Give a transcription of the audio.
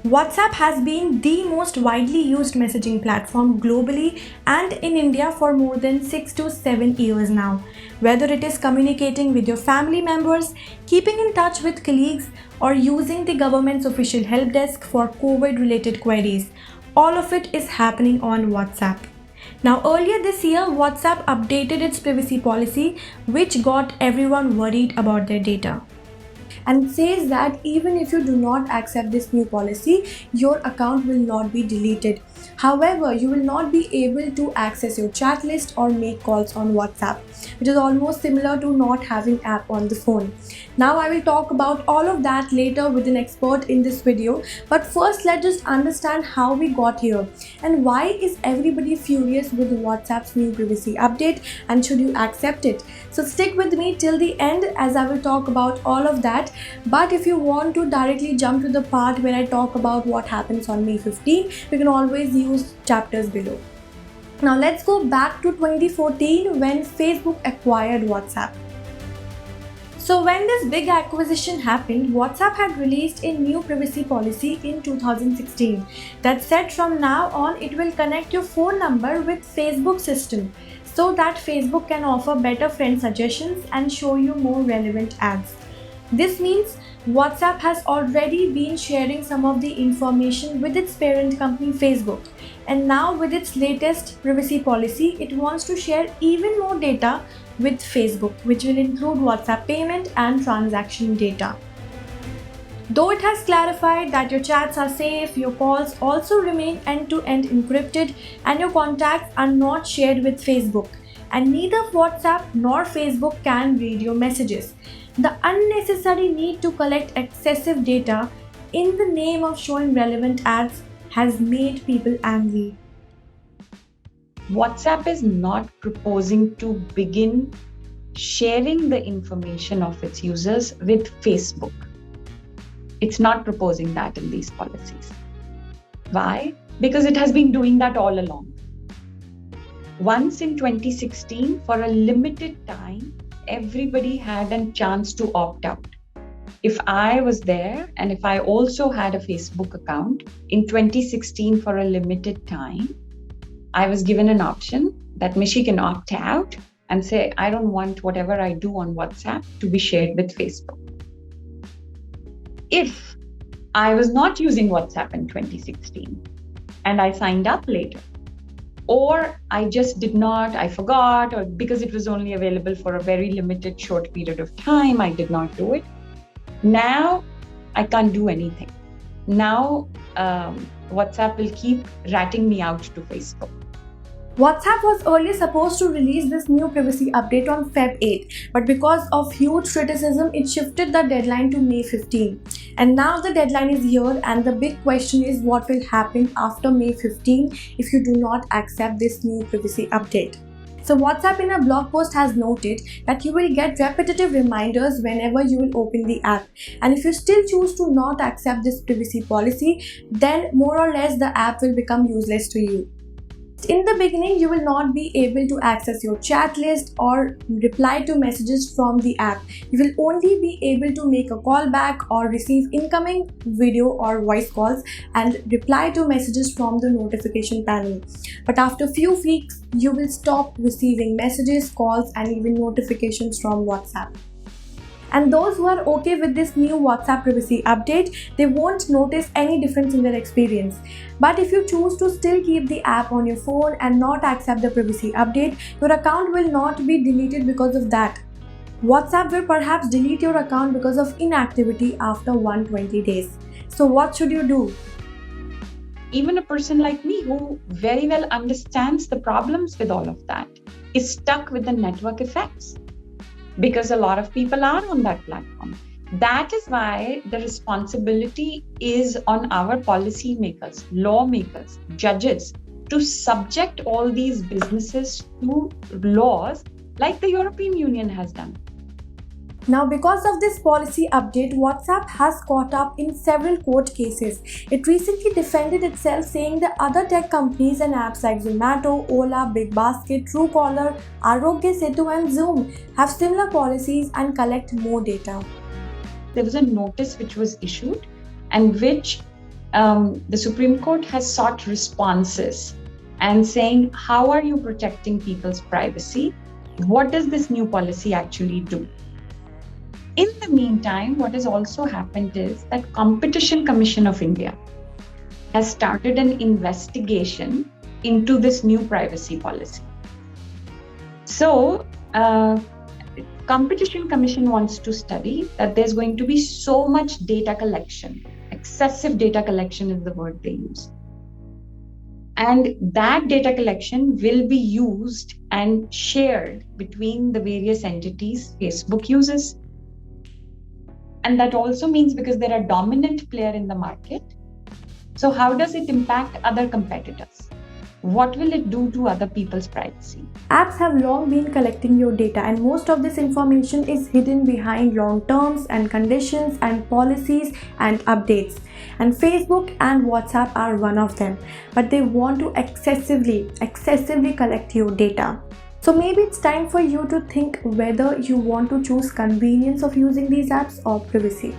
WhatsApp has been the most widely used messaging platform globally and in India for more than 6 to 7 years now. Whether it is communicating with your family members, keeping in touch with colleagues, or using the government's official help desk for COVID related queries, all of it is happening on WhatsApp. Now, earlier this year, WhatsApp updated its privacy policy, which got everyone worried about their data, and says that even if you do not accept this new policy, your account will not be deleted. However, you will not be able to access your chat list or make calls on WhatsApp, which is almost similar to not having app on the phone. Now I will talk about all of that later with an expert in this video, but first let's just understand how we got here and why is everybody furious with WhatsApp's new privacy update and should you accept it. So stick with me till the end as I will talk about all of that. But if you want to directly jump to the part where I talk about what happens on May 15, you can always use chapters below. Now let's go back to 2014 when Facebook acquired WhatsApp. So when this big acquisition happened, WhatsApp had released a new privacy policy in 2016 that said from now on it will connect your phone number with Facebook system so that Facebook can offer better friend suggestions and show you more relevant ads. This means WhatsApp has already been sharing some of the information with its parent company Facebook, and now with its latest privacy policy, it wants to share even more data with Facebook, which will include WhatsApp payment and transaction data. Though it has clarified that your chats are safe, your calls also remain end-to-end encrypted and your contacts are not shared with Facebook, and neither WhatsApp nor Facebook can read your messages. The unnecessary need to collect excessive data in the name of showing relevant ads has made people angry. WhatsApp is not proposing to begin sharing the information of its users with Facebook. It's not proposing that in these policies. Why? Because it has been doing that all along. Once in 2016, for a limited time, everybody had a chance to opt out. If I was there and if I also had a Facebook account in 2016 for a limited time, I was given an option that Mishi can opt out and say, I don't want whatever I do on WhatsApp to be shared with Facebook. If I was not using WhatsApp in 2016 and I signed up later, or I just did not, I forgot, or because it was only available for a very limited short period of time, I did not do it. Now I can't do anything. Now WhatsApp will keep ratting me out to Facebook. WhatsApp was earlier supposed to release this new privacy update on Feb 8, but because of huge criticism, it shifted the deadline to May 15. And now the deadline is here and the big question is what will happen after May 15 if you do not accept this new privacy update. So WhatsApp in a blog post has noted that you will get repetitive reminders whenever you will open the app. And if you still choose to not accept this privacy policy, then more or less the app will become useless to you. In the beginning, you will not be able to access your chat list or reply to messages from the app. You will only be able to make a call back or receive incoming video or voice calls and reply to messages from the notification panel. But after a few weeks, you will stop receiving messages, calls, and even notifications from WhatsApp. And those who are okay with this new WhatsApp privacy update, they won't notice any difference in their experience. But if you choose to still keep the app on your phone and not accept the privacy update, your account will not be deleted because of that. WhatsApp will perhaps delete your account because of inactivity after 120 days. So what should you do? Even a person like me who very well understands the problems with all of that is stuck with the network effects, because a lot of people are on that platform. That is why the responsibility is on our policymakers, lawmakers, judges to subject all these businesses to laws like the European Union has done. Now, because of this policy update, WhatsApp has caught up in several court cases. It recently defended itself, saying that other tech companies and apps like Zomato, Ola, BigBasket, Truecaller, Arogya Setu and Zoom have similar policies and collect more data. There was a notice which was issued and which the Supreme Court has sought responses and saying, how are you protecting people's privacy? What does this new policy actually do? In the meantime, what has also happened is that Competition Commission of India has started an investigation into this new privacy policy. So, Competition Commission wants to study that there's going to be so much data collection. Excessive data collection is the word they use. And that data collection will be used and shared between the various entities Facebook uses. And that also means because they're a dominant player in the market. So how does it impact other competitors? What will it do to other people's privacy? Apps have long been collecting your data, and most of this information is hidden behind long terms and conditions and policies and updates. And Facebook and WhatsApp are one of them, but they want to excessively collect your data. So maybe it's time for you to think whether you want to choose convenience of using these apps or privacy.